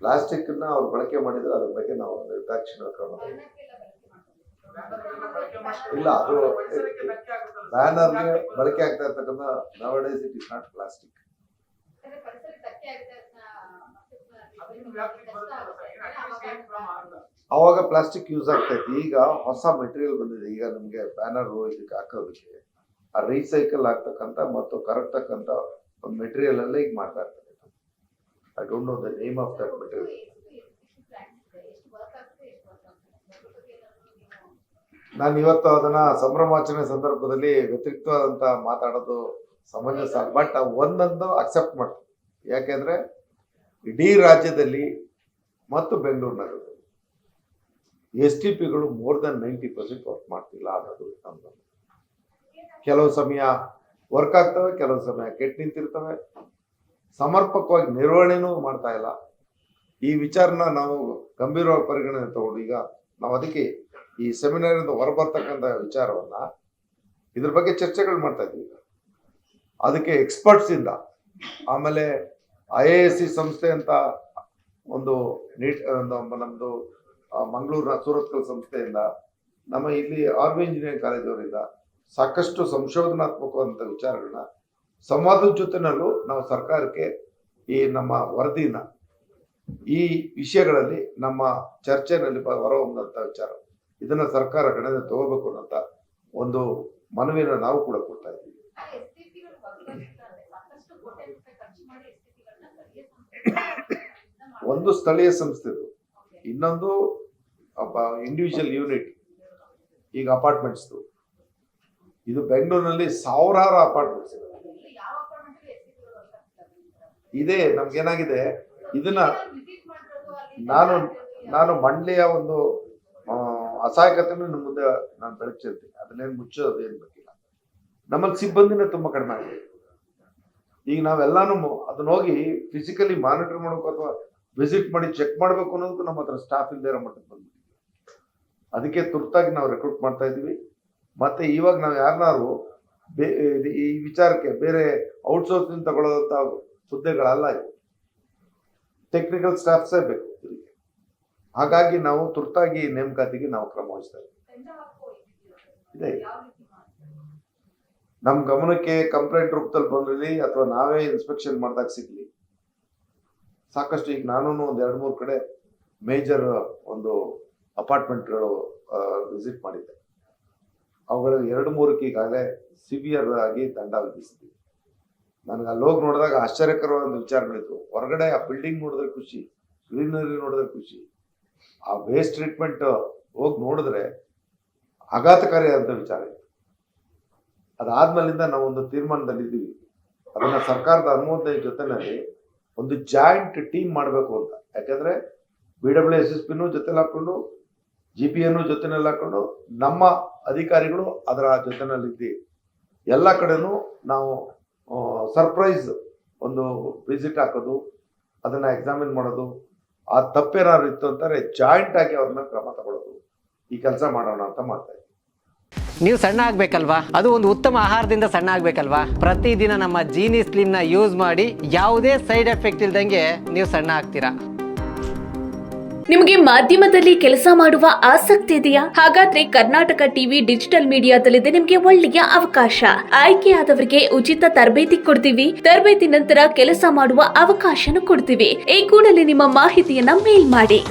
ಪ್ಲಾಸ್ಟಿಕ್ನ ಅವ್ರು ಬಳಕೆ ಮಾಡಿದ್ರೆ ಅದ್ರ ಬಗ್ಗೆ ನಾವು ನಿರ್ದಾಕ್ಷಿಣ್ಯ ಕ್ರಮ ಇಲ್ಲ. ಅದು ಬ್ಯಾನರ್ಗೆ ಬಳಕೆ ಆಗ್ತಾ ಇರ್ತಕ್ಕಂಥ nowadays it is not plastic. ಅವಾಗ ಪ್ಲಾಸ್ಟಿಕ್ ಯೂಸ್ ಆಗ್ತೈತಿ. ಈಗ ಹೊಸ ಮೆಟೀರಿಯಲ್ ಬಂದಿದೆ. ಈಗ ನಮ್ಗೆ ಬ್ಯಾನರ್ ಇದಕ್ಕೆ ಹಾಕೋದಕ್ಕೆ ಆ ರೀಸೈಕಲ್ ಆಗ್ತಕ್ಕಂಥ ಮತ್ತು ಕರಗ್ತಕ್ಕಂಥ ಒಂದು ಮೆಟೀರಿಯಲ್ ಎಲ್ಲ ಈಗ ಮಾಡ್ತಾ ಇರ್ತಾರೆ. I don't know the name of that material. ನಾನು ಇವತ್ತು ಅದನ್ನ ಸಂಭ್ರಮಾಚರಣೆ ಸಂದರ್ಭದಲ್ಲಿ ವ್ಯತಿರಿಕ್ತವಾದಂತ ಮಾತಾಡೋದು ಸಮಂಜಸ, ಬಟ್ ಒಂದೊಂದು ಅಕ್ಸೆಪ್ಟ್ ಮಾಡ್ತೀವಿ. ಯಾಕೆಂದ್ರೆ ಇಡೀ ರಾಜ್ಯದಲ್ಲಿ ಮತ್ತು ಬೆಂಗಳೂರು ನಗರದಲ್ಲಿ STPಗಳು ಮೋರ್ ದನ್ 90% ವರ್ಕ್ ಮಾಡ್ತಿಲ್ಲ ಅನ್ನೋದು ನಮ್ದು. ಕೆಲವು ಸಮಯ ವರ್ಕ್ ಆಗ್ತವೆ, ಕೆಲವು ಸಮಯ ಕೆಟ್ಟು ನಿಂತಿರ್ತವೆ, ಸಮರ್ಪಕವಾಗಿ ನಿರ್ವಹಣೆನೂ ಮಾಡ್ತಾ ಇಲ್ಲ. ಈ ವಿಚಾರನ ನಾವು ಗಂಭೀರವಾಗಿ ಪರಿಗಣನೆ ತಗೊಂಡು ಈಗ ನಾವು ಅದಕ್ಕೆ ಈ ಸೆಮಿನಾರಿಂದ ಹೊರಬರ್ತಕ್ಕಂಥ ವಿಚಾರವನ್ನ ಇದ್ರ ಬಗ್ಗೆ ಚರ್ಚೆಗಳು ಮಾಡ್ತಾ ಇದ್ವಿ. ಅದಕ್ಕೆ ಎಕ್ಸ್ಪರ್ಟ್ಸ್ ಇಂದ, ಆಮೇಲೆ IISc ಸಂಸ್ಥೆ ಅಂತ ಒಂದು ನಮ್ದು ಮಂಗಳೂರಿನ ಸೂರತ್ಕಲ್ ಸಂಸ್ಥೆಯಿಂದ, ನಮ್ಮ ಇಲ್ಲಿ ಆರ್ವಿ ಇಂಜಿನಿಯರಿಂಗ್ ಕಾಲೇಜವರಿಂದ ಸಾಕಷ್ಟು ಸಂಶೋಧನಾತ್ಮಕವಾದಂಥ ವಿಚಾರಗಳನ್ನ ಸಂವಾದದ ಜೊತೆನಲ್ಲೂ ನಾವು ಸರ್ಕಾರಕ್ಕೆ ಈ ನಮ್ಮ ವರದಿನ ಈ ವಿಷಯಗಳಲ್ಲಿ ನಮ್ಮ ಚರ್ಚೆನಲ್ಲಿ ಹೊರಹೊಮ್ಮಂತ ವಿಚಾರ ಇದನ್ನ ಸರ್ಕಾರ ಕಡೆಯಿಂದ ತಗೋಬೇಕು ಅನ್ನೋಂಥ ಒಂದು ಮನವಿನ ನಾವು ಕೂಡ ಕೊಡ್ತಾ ಇದ್ದೀವಿ. ಒಂದು ಸ್ಥಳೀಯ ಸಂಸ್ಥೆ, ಇನ್ನೊಂದು ಇಂಡಿವಿಜುವಲ್ ಯೂನಿಟ್. ಈಗ ಅಪಾರ್ಟ್ಮೆಂಟ್ಸ್ ಇದು ಬೆಂಗಳೂರಿನಲ್ಲಿ ಸಾವಿರಾರು ಅಪಾರ್ಟ್ಮೆಂಟ್ಸ್ ಇದೆ. ನಮ್ಗೇನಾಗಿದೆ, ಇದನ್ನ ನಾನು ಮಂಡಳಿಯ ಒಂದು ಅಸಹಾಯಕತೆನೂ ನಿಮ್ಮ ಮುಂದೆ ನಾನು ಬೆಳಗ್ಸಿರ್ತೀನಿ. ಅದನ್ನೇನು ಮುಚ್ಚೋದು ಏನು ಬೇಕಿಲ್ಲ. ನಮ್ಮಲ್ಲಿ ಸಿಬ್ಬಂದಿನೇ ತುಂಬಾ ಕಡಿಮೆ ಆಗಿದೆ. ಈಗ ನಾವೆಲ್ಲಾನು ಅದನ್ನ ಹೋಗಿ ಫಿಸಿಕಲಿ ಮಾನಿಟರ್ ಮಾಡಬೇಕು ಅಥವಾ ವಿಸಿಟ್ ಮಾಡಿ ಚೆಕ್ ಮಾಡಬೇಕು ಅನ್ನೋದಕ್ಕೂ ನಮ್ಮ ಹತ್ರ ಸ್ಟಾಫ್ ಇಲ್ಲದೆ ಇರೋ ಮಟ್ಟಕ್ಕೆ ಬಂದ್ಬಿಟ್ಟಿದೆ. ಅದಕ್ಕೆ ತುರ್ತಾಗಿ ನಾವು ರೆಕ್ರೂಟ್ ಮಾಡ್ತಾ ಇದ್ವಿ. ಮತ್ತೆ ಇವಾಗ ನಾವು ಯಾರನ್ನಾರು ಈ ವಿಚಾರಕ್ಕೆ ಬೇರೆ ಔಟ್ಸೋರ್ಸಿಂಗ್ ತಗೊಳ್ಳೋದಂತ ಹುದ್ದೆಗಳಲ್ಲ, ಇವು ಟೆಕ್ನಿಕಲ್ ಸ್ಟಾಫ್ಸೇ ಬೇಕು ಇದಕ್ಕೆ. ಹಾಗಾಗಿ ನಾವು ತುರ್ತಾಗಿ ನೇಮಕಾತಿಗೆ ನಾವು ಕ್ರಮ ವಹಿಸ್ತಾ ಇದ್ದೀವಿ. ನಮ್ಮ ಗಮನಕ್ಕೆ ಕಂಪ್ಲೇಂಟ್ ರೂಪದಲ್ಲಿ ಬಂದಿರಲಿ ಅಥವಾ ನಾವೇ ಇನ್ಸ್ಪೆಕ್ಷನ್ ಮಾಡಿದಾಗ ಸಿಗ್ಲಿ, ಸಾಕಷ್ಟು ಈಗ ನಾನು ಒಂದು 2-3 ಕಡೆ ಮೇಜರ್ ಒಂದು ಅಪಾರ್ಟ್ಮೆಂಟ್ಗಳು ವಿಸಿಟ್ ಮಾಡಿದ್ದೆ. ಅವುಗಳಲ್ಲಿ 2-3ಕ್ಕೆ ಈಗಾಗಲೇ ಸಿವಿಯರ್ ಆಗಿ ದಂಡ ವಿಧಿಸಿದ್ವಿ. ನನಗೆ ಅಲ್ಲಿ ಹೋಗಿ ನೋಡಿದಾಗ ಆಶ್ಚರ್ಯಕರವಾದ ವಿಚಾರಗಳಿತ್ತು. ಹೊರಗಡೆ ಆ ಬಿಲ್ಡಿಂಗ್ ನೋಡಿದ್ರೆ ಖುಷಿ, ಗ್ರೀನರಿ ನೋಡಿದ್ರೆ ಖುಷಿ, ಆ ವೇಸ್ಟ್ ಟ್ರೀಟ್ಮೆಂಟ್ ಹೋಗಿ ನೋಡಿದ್ರೆ ಆಘಾತಕಾರಿಯಾದಂಥ ವಿಚಾರ ಇತ್ತು. ಅದಾದ್ಮೇಲಿಂದ ನಾವು ಒಂದು ತೀರ್ಮಾನದಲ್ಲಿ ಇದ್ದೀವಿ, ಅದನ್ನ ಸರ್ಕಾರದ ಅನುಮೋದನೆ ಜೊತೆನಲ್ಲಿ ಒಂದು ಜಾಯಿಂಟ್ ಟೀಮ್ ಮಾಡಬೇಕು ಅಂತ. ಯಾಕಂದ್ರೆ BWSSPನೂ ಜೊತೆಲಿ ಹಾಕೊಂಡು, GPNೂ ಜೊತೆನಲ್ಲಿ ಹಾಕೊಂಡು, ನಮ್ಮ ಅಧಿಕಾರಿಗಳು ಅದರ ಜೊತೆನಲ್ಲಿದ್ದು ಎಲ್ಲ ಕಡೆನೂ ನಾವು ಸರ್ಪ್ರೈಸ್ ಒಂದು ವಿಸಿಟ್ ಹಾಕೋದು, ಅದನ್ನ ಎಕ್ಸಾಮಿನ್ ಮಾಡೋದು, ಆ ತಪ್ಪೇನಾದ್ರು ಇತ್ತು ಅಂತಾರೆ ಜಾಯಿಂಟ್ ಆಗಿ ಅವ್ರನ್ನ ಕ್ರಮ ತಗೊಳ್ಳೋದು, ಈ ಕೆಲಸ ಮಾಡೋಣ ಅಂತ ಮಾಡ್ತಾ ಇದ್ದೀವಿ. ನೀವು ಸಣ್ಣ ಆಗ್ಬೇಕಲ್ವಾ, ಅದು ಒಂದು ಉತ್ತಮ ಆಹಾರದಿಂದ ಸಣ್ಣ ಆಗ್ಬೇಕಲ್ವಾ. ಪ್ರತಿದಿನ ನಮ್ಮ ಜೀನಿ ಸ್ಲಿಮ್ನ ಯೂಸ್ ಮಾಡಿ ಯಾವುದೇ ಸೈಡ್ ಎಫೆಕ್ಟ್ ಇಲ್ದಂಗೆ ನೀವು ಸಣ್ಣ ಆಗ್ತೀರಾ. ನಿಮಗೆ ಮಾಧ್ಯಮದಲ್ಲಿ ಕೆಲಸ ಮಾಡುವ ಆಸಕ್ತಿ ಇದೆಯಾ? ಹಾಗಾದ್ರೆ ಕರ್ನಾಟಕ ಟಿವಿ ಡಿಜಿಟಲ್ ಮೀಡಿಯಾದಲ್ಲಿದೆ ನಿಮಗೆ ಒಳ್ಳೆಯ ಅವಕಾಶ. ಆಯ್ಕೆಯಾದವರಿಗೆ ಉಚಿತ ತರಬೇತಿ ಕೊಡ್ತೀವಿ. ತರಬೇತಿ ನಂತರ ಕೆಲಸ ಮಾಡುವ ಅವಕಾಶನೂ ಕೊಡ್ತೀವಿ. ಈ ಕೂಡಲೇ ನಿಮ್ಮ ಮಾಹಿತಿಯನ್ನ ಮೇಲ್ ಮಾಡಿ.